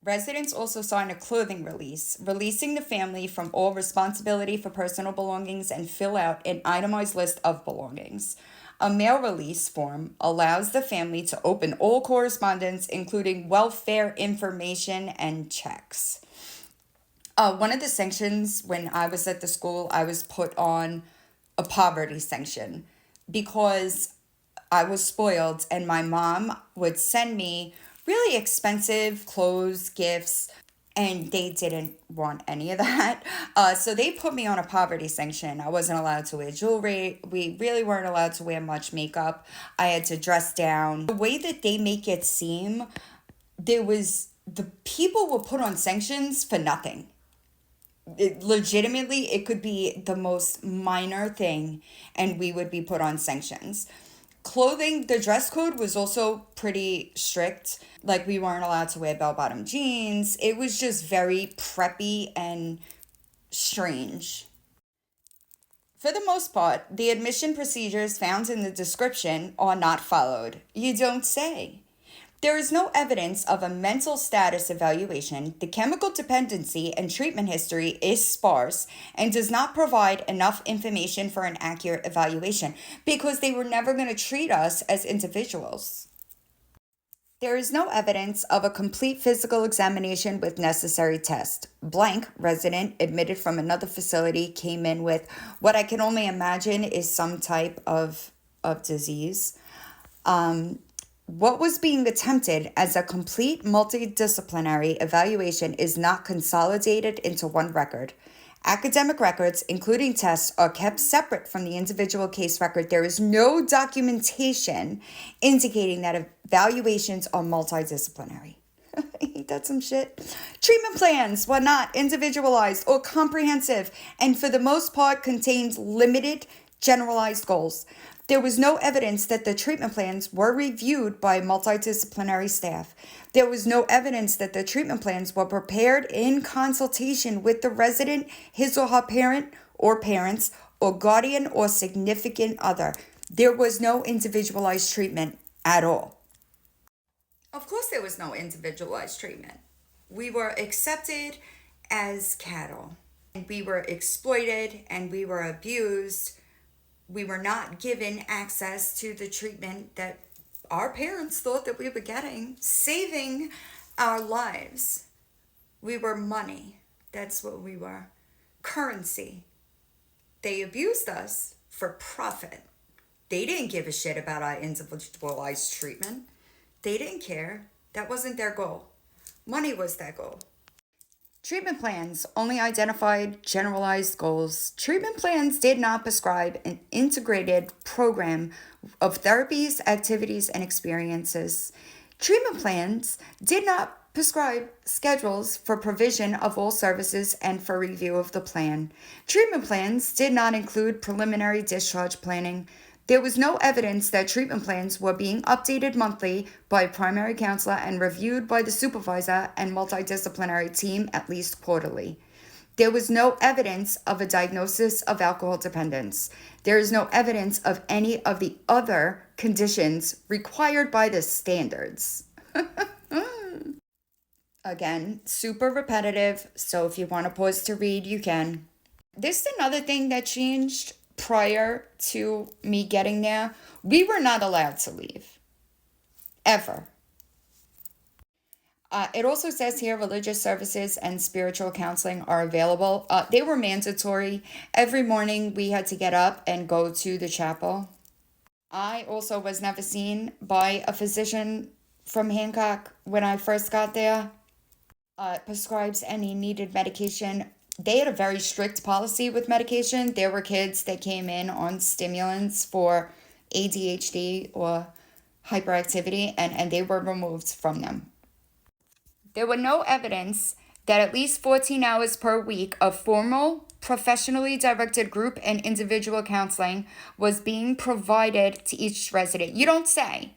Residents also sign a clothing release, releasing the family from all responsibility for personal belongings and fill out an itemized list of belongings. A mail release form allows the family to open all correspondence, including welfare information and checks. One of the sanctions when I was at the school, I was put on a poverty sanction because I was spoiled and my mom would send me really expensive clothes, gifts, and they didn't want any of that. So they put me on a poverty sanction. I wasn't allowed to wear jewelry. We really weren't allowed to wear much makeup. I had to dress down. The way that they make it seem, the people were put on sanctions for nothing. It could be the most minor thing and we would be put on sanctions. Clothing, the dress code was also pretty strict. Like, we weren't allowed to wear bell-bottom jeans. It was just very preppy and strange. For the most part, the admission procedures found in the description are not followed. You don't say. There is no evidence of a mental status evaluation. The chemical dependency and treatment history is sparse and does not provide enough information for an accurate evaluation because they were never going to treat us as individuals. There is no evidence of a complete physical examination with necessary tests. Blank resident admitted from another facility came in with what I can only imagine is some type of disease. What was being attempted as a complete multidisciplinary evaluation is not consolidated into one record. Academic records, including tests, are kept separate from the individual case record. There is no documentation indicating that evaluations are multidisciplinary. Ain't that some shit? Treatment plans were not individualized or comprehensive, and for the most part contained limited, generalized goals. There was no evidence that the treatment plans were reviewed by multidisciplinary staff. There was no evidence that the treatment plans were prepared in consultation with the resident, his or her parent or parents, or guardian or significant other. There was no individualized treatment at all. Of course there was no individualized treatment. We were accepted as cattle. We were exploited and we were abused. We were not given access to the treatment that our parents thought that we were getting, saving our lives. We were money. That's what we were. Currency. They abused us for profit. They didn't give a shit about our individualized treatment. They didn't care. That wasn't their goal. Money was their goal. Treatment plans only identified generalized goals. Treatment plans did not prescribe an integrated program of therapies, activities, and experiences. Treatment plans did not prescribe schedules for provision of all services and for review of the plan. Treatment plans did not include preliminary discharge planning. There was no evidence that treatment plans were being updated monthly by a primary counselor and reviewed by the supervisor and multidisciplinary team at least quarterly. There was no evidence of a diagnosis of alcohol dependence. There is no evidence of any of the other conditions required by the standards. Again, super repetitive, so if you want to pause to read, you can. This is another thing that changed prior to me getting there. We were not allowed to leave. Ever. It also says here religious services and spiritual counseling are available. They were mandatory. Every morning we had to get up and go to the chapel. I also was never seen by a physician from Hancock when I first got there. Prescribes any needed medication. They had a very strict policy with medication. There were kids that came in on stimulants for ADHD or hyperactivity, and they were removed from them. There were no evidence that at least 14 hours per week of formal, professionally directed group and individual counseling was being provided to each resident. You don't say.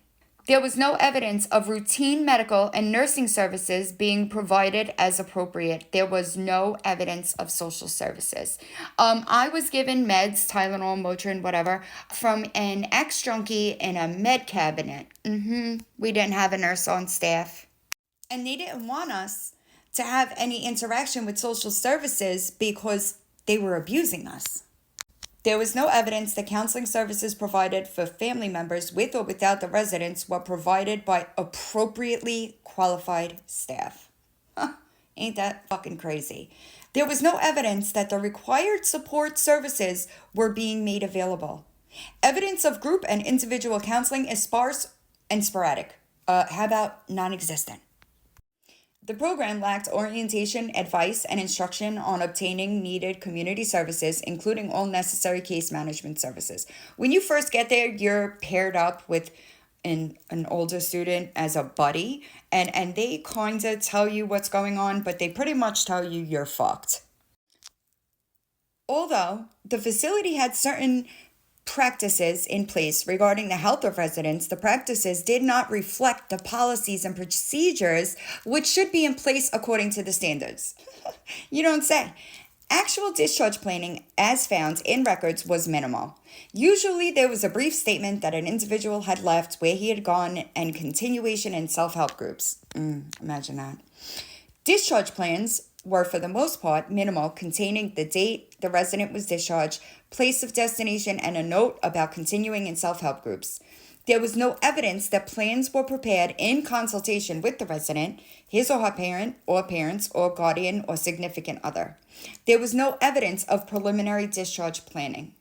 There was no evidence of routine medical and nursing services being provided as appropriate. There was no evidence of social services. I was given meds, Tylenol, Motrin, whatever, from an ex-junkie in a med cabinet. We didn't have a nurse on staff. And they didn't want us to have any interaction with social services because they were abusing us. There was no evidence that counseling services provided for family members with or without the residents were provided by appropriately qualified staff. Ain't that fucking crazy? There was no evidence that the required support services were being made available. Evidence of group and individual counseling is sparse and sporadic. How about non-existent? The program lacked orientation, advice, and instruction on obtaining needed community services, including all necessary case management services. When you first get there, you're paired up with an older student as a buddy, and they kind of tell you what's going on, but they pretty much tell you you're fucked. Although the facility had certain practices in place regarding the health of residents, the practices did not reflect the policies and procedures which should be in place according to the standards. You don't say. Actual discharge planning, as found in records, was minimal. Usually there was a brief statement that an individual had left, where he had gone, and continuation in self-help groups. Imagine that. Discharge plans were for the most part minimal, containing the date the resident was discharged, place of destination, and a note about continuing in self-help groups. There was no evidence that plans were prepared in consultation with the resident, his or her parent or parents or guardian or significant other. There was no evidence of preliminary discharge planning.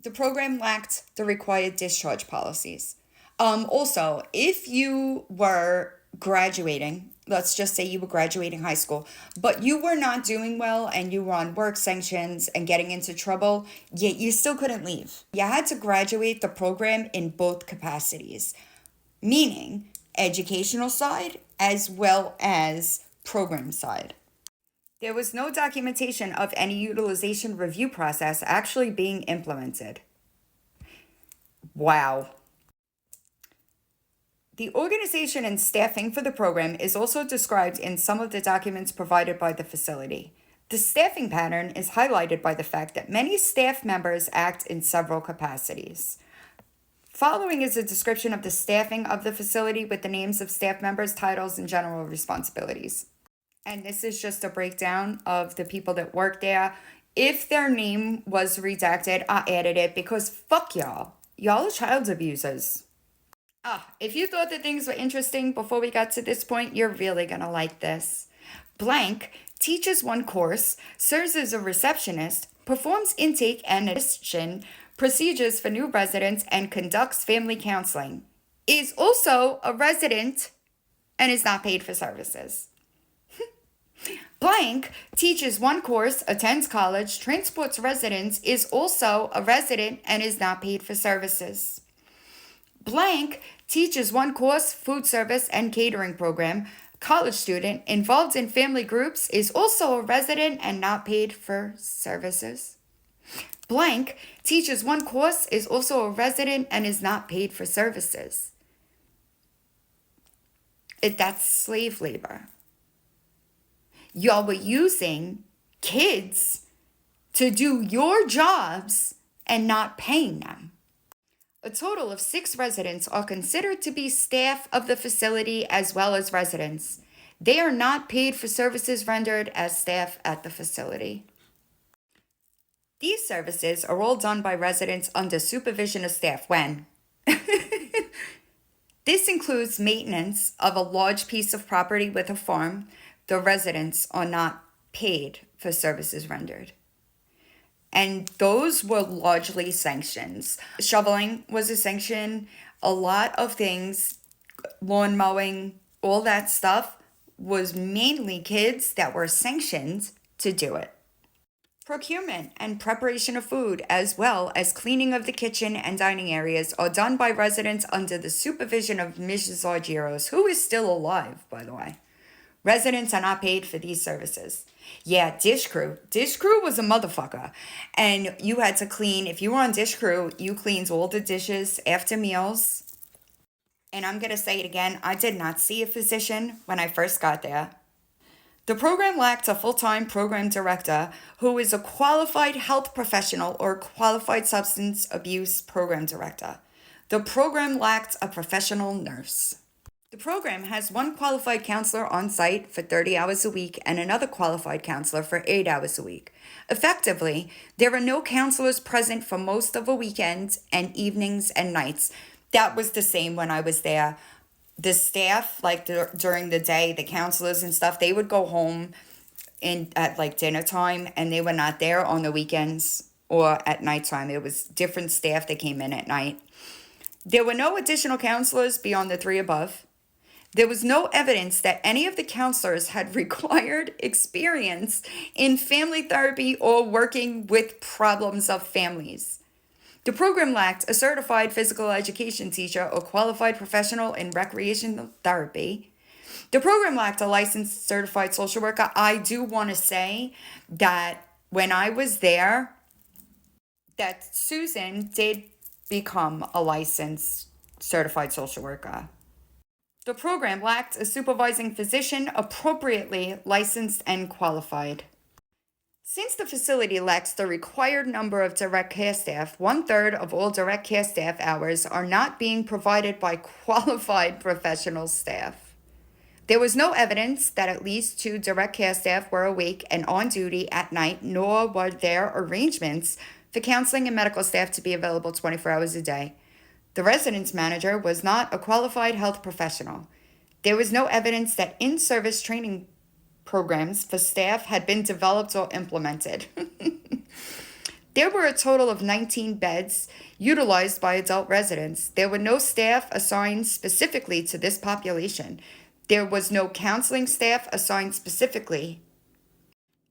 The program lacked the required discharge policies. Also, if you were graduating, let's just say you were graduating high school, but you were not doing well and you were on work sanctions and getting into trouble, yet you still couldn't leave. You had to graduate the program in both capacities, meaning educational side as well as program side. There was no documentation of any utilization review process actually being implemented. Wow. The organization and staffing for the program is also described in some of the documents provided by the facility. The staffing pattern is highlighted by the fact that many staff members act in several capacities. Following is a description of the staffing of the facility with the names of staff members, titles, and general responsibilities. And this is just a breakdown of the people that work there. If their name was redacted, I added it because fuck y'all. Y'all are child abusers. If you thought that things were interesting before we got to this point, you're really gonna like this. Blank teaches one course, serves as a receptionist, performs intake and admission procedures for new residents, and conducts family counseling. Is also a resident and is not paid for services. Blank teaches one course, attends college, transports residents, is also a resident, and is not paid for services. Blank teaches one course, food service and catering program, college student, involved in family groups, is also a resident and not paid for services. Blank teaches one course, is also a resident, and is not paid for services. That's slave labor. Y'all were using kids to do your jobs and not paying them. A total of 6 residents are considered to be staff of the facility as well as residents. They are not paid for services rendered as staff at the facility. These services are all done by residents under supervision of staff when this includes maintenance of a large piece of property with a farm. The residents are not paid for services rendered. And those were largely sanctions. Shoveling was a sanction. A lot of things, lawn mowing, all that stuff was mainly kids that were sanctioned to do it. Procurement and preparation of food, as well as cleaning of the kitchen and dining areas, are done by residents under the supervision of Mrs. Argyros, who is still alive, by the way. Residents are not paid for these services. Yeah, dish crew. Dish crew was a motherfucker. And you had to clean, if you were on dish crew, you cleaned all the dishes after meals. And I'm going to say it again, I did not see a physician when I first got there. The program lacked a full-time program director who is a qualified health professional or qualified substance abuse program director. The program lacked a professional nurse. The program has one qualified counselor on site for 30 hours a week and another qualified counselor for 8 hours a week. Effectively, there are no counselors present for most of the weekends and evenings and nights. That was the same when I was there. The staff, like during the day, the counselors and stuff, they would go home at like dinner time, and they were not there on the weekends or at nighttime. It was different staff that came in at night. There were no additional counselors beyond the three above. There was no evidence that any of the counselors had required experience in family therapy or working with problems of families. The program lacked a certified physical education teacher or qualified professional in recreational therapy. The program lacked a licensed certified social worker. I do want to say that when I was there, that Susan did become a licensed certified social worker. The program lacked a supervising physician appropriately licensed and qualified. Since the facility lacks the required number of direct care staff, 1/3 of all direct care staff hours are not being provided by qualified professional staff. There was no evidence that at least 2 direct care staff were awake and on duty at night, nor were there arrangements for counseling and medical staff to be available 24 hours a day. The residence manager was not a qualified health professional. There was no evidence that in-service training programs for staff had been developed or implemented. There were a total of 19 beds utilized by adult residents. There were no staff assigned specifically to this population. There was no counseling staff assigned specifically.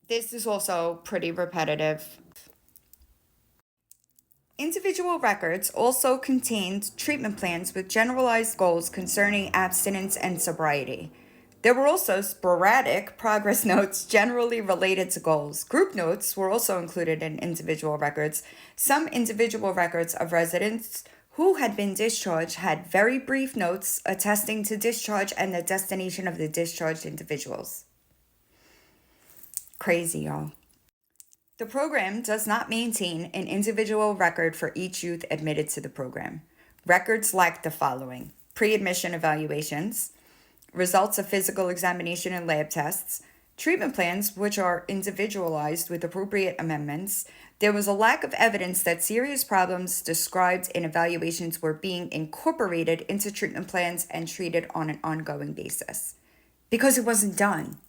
This is also pretty repetitive. Individual records also contained treatment plans with generalized goals concerning abstinence and sobriety. There were also sporadic progress notes generally related to goals. Group notes were also included in individual records. Some individual records of residents who had been discharged had very brief notes attesting to discharge and the destination of the discharged individuals. Crazy, y'all. The program does not maintain an individual record for each youth admitted to the program. Records lack the following: pre-admission evaluations, results of physical examination and lab tests, treatment plans which are individualized with appropriate amendments. There was a lack of evidence that serious problems described in evaluations were being incorporated into treatment plans and treated on an ongoing basis, because it wasn't done.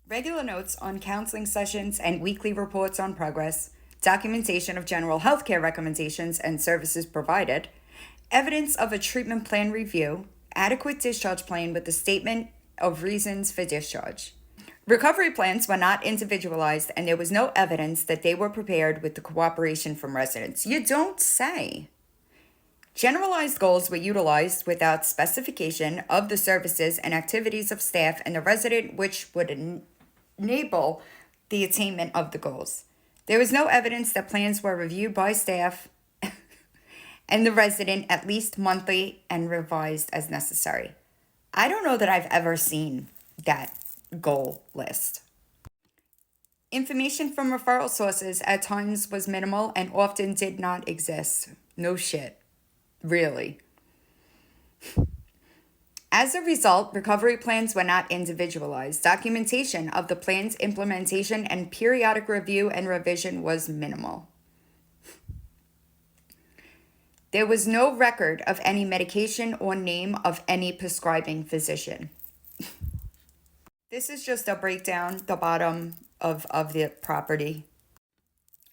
Regular notes on counseling sessions and weekly reports on progress, documentation of general healthcare recommendations and services provided, evidence of a treatment plan review, adequate discharge plan with a statement of reasons for discharge. Recovery plans were not individualized, and there was no evidence that they were prepared with the cooperation from residents. You don't say. Generalized goals were utilized without specification of the services and activities of staff and the resident, which would enable the attainment of the goals. There was no evidence that plans were reviewed by staff and the resident at least monthly and revised as necessary. I don't know that I've ever seen that goal list. Information from referral sources at times was minimal and often did not exist. No shit. Really. As a result, recovery plans were not individualized. Documentation of the plan's implementation and periodic review and revision was minimal. There was no record of any medication or name of any prescribing physician. This is just a breakdown, the bottom of the property.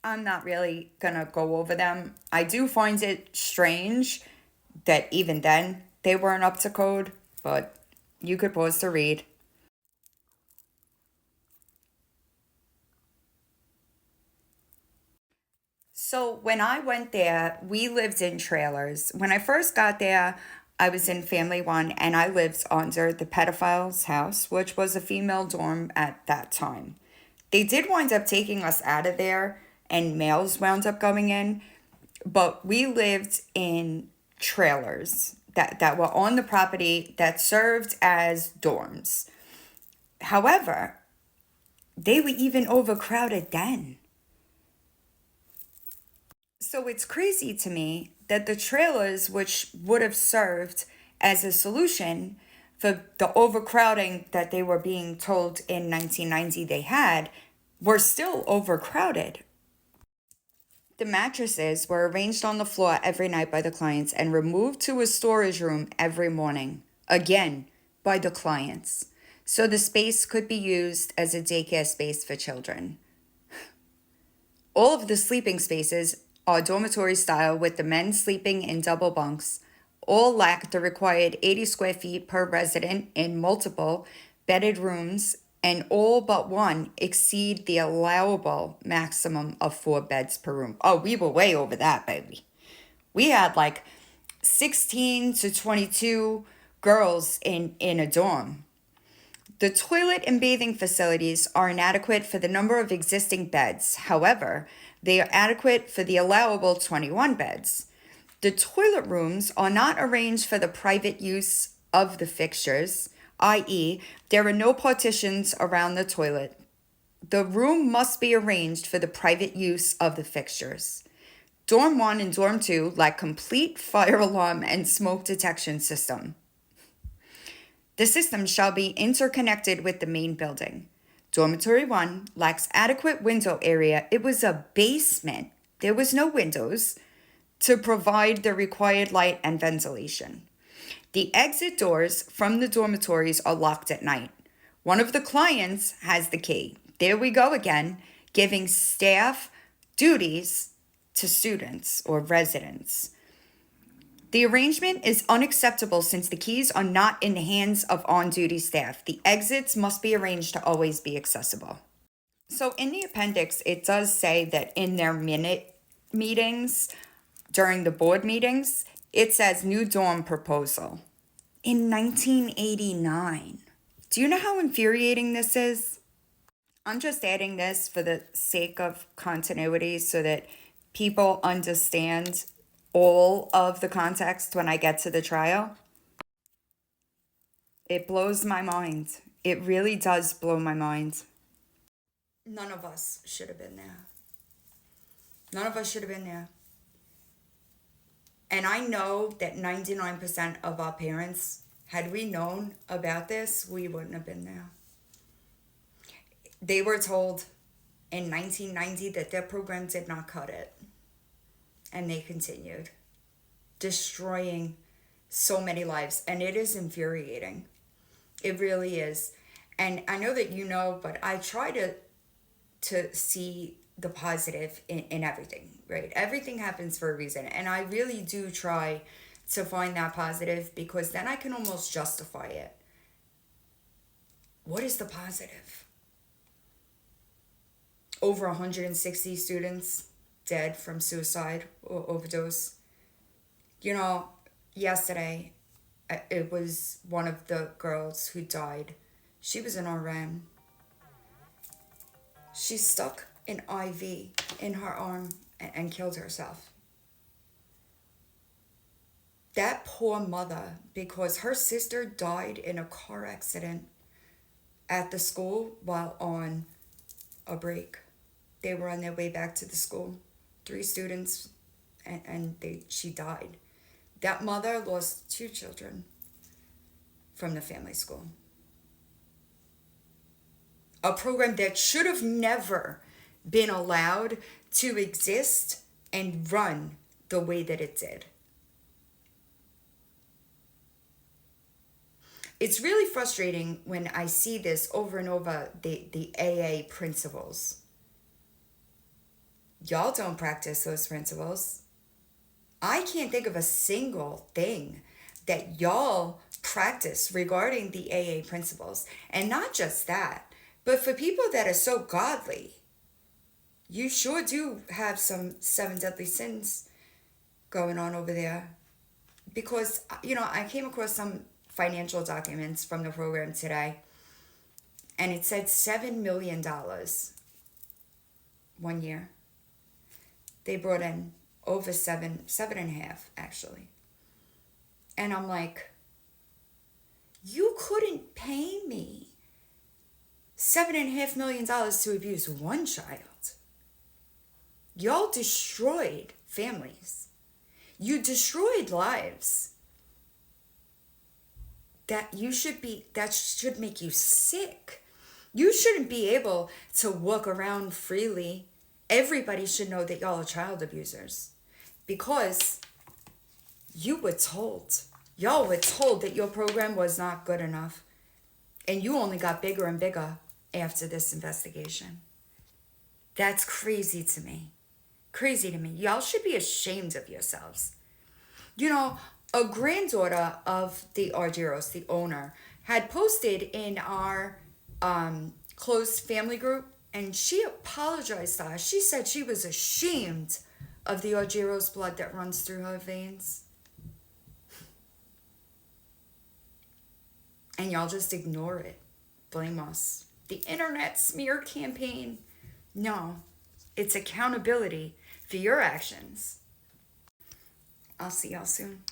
I'm not really gonna go over them. I do find it strange that even then they weren't up to code, but you could pause to read. So when I went there, we lived in trailers. When I first got there, I was in Family One and I lived under the pedophile's house, which was a female dorm at that time. They did wind up taking us out of there and males wound up going in, but we lived in trailers. that were on the property that served as dorms. However, they were even overcrowded then. So it's crazy to me that the trailers, which would have served as a solution for the overcrowding that they were being told in 1990 they had, were still overcrowded. The mattresses were arranged on the floor every night by the clients and removed to a storage room every morning, again by the clients, so the space could be used as a daycare space for children. All of the sleeping spaces are dormitory style, with the men sleeping in double bunks. All lack the required 80 square feet per resident in multiple bedded rooms, and all but one exceed the allowable maximum of 4 beds per room. Oh, we were way over that, baby. We had like 16 to 22 girls in a dorm. The toilet and bathing facilities are inadequate for the number of existing beds. However, they are adequate for the allowable 21 beds. The toilet rooms are not arranged for the private use of the fixtures, i.e., there are no partitions around the toilet. The room must be arranged for the private use of the fixtures. Dorm 1 and Dorm 2 lack complete fire alarm and smoke detection system. The system shall be interconnected with the main building. Dormitory 1 lacks adequate window area. It was a basement. There was no windows to provide the required light and ventilation. The exit doors from the dormitories are locked at night. One of the clients has the key. There we go again, giving staff duties to students or residents. The arrangement is unacceptable since the keys are not in the hands of on-duty staff. The exits must be arranged to always be accessible. So in the appendix, it does say that in their minute meetings, during the board meetings, it says new dorm proposal. In 1989. Do you know how infuriating this is? I'm just adding this for the sake of continuity so that people understand all of the context when I get to the trial. It blows my mind. It really does blow my mind. None of us should have been there. None of us should have been there. And I know that 99% of our parents, had we known about this, we wouldn't have been there. They were told in 1990 that their program did not cut it. And they continued, destroying so many lives. And it is infuriating. It really is. And I know that you know, but I try to see the positive in everything, right? Everything happens for a reason. And I really do try to find that positive, because then I can almost justify it. What is the positive? Over 160 students dead from suicide or overdose. You know, yesterday, it was one of the girls who died. She was an RN. She stuck an IV in her arm and killed herself. That poor mother, because her sister died in a car accident at the school while on a break. They were on their way back to the school. 3 students, and she died. That mother lost 2 children from the family school. A program that should have never been allowed to exist and run the way that it did. It's really frustrating when I see this over and over, the AA principles. Y'all don't practice those principles. I can't think of a single thing that y'all practice regarding the AA principles. And not just that, but for people that are so godly, you sure do have some 7 deadly sins going on over there. Because, you know, I came across some financial documents from the program today, and it said $7 million 1 year. They brought in over seven and a half, actually. And I'm like, you couldn't pay me $7.5 million to abuse one child. Y'all destroyed families. You destroyed lives. That should make you sick. You shouldn't be able to walk around freely. Everybody should know that y'all are child abusers. Because y'all were told that your program was not good enough. And you only got bigger and bigger after this investigation. That's crazy to me. Crazy to me. Y'all should be ashamed of yourselves. You know, a granddaughter of the Argyros, the owner, had posted in our close family group, and she apologized to us. She said she was ashamed of the Argyros blood that runs through her veins. And y'all just ignore it. Blame us. The internet smear campaign. No, it's accountability for your actions. I'll see y'all soon.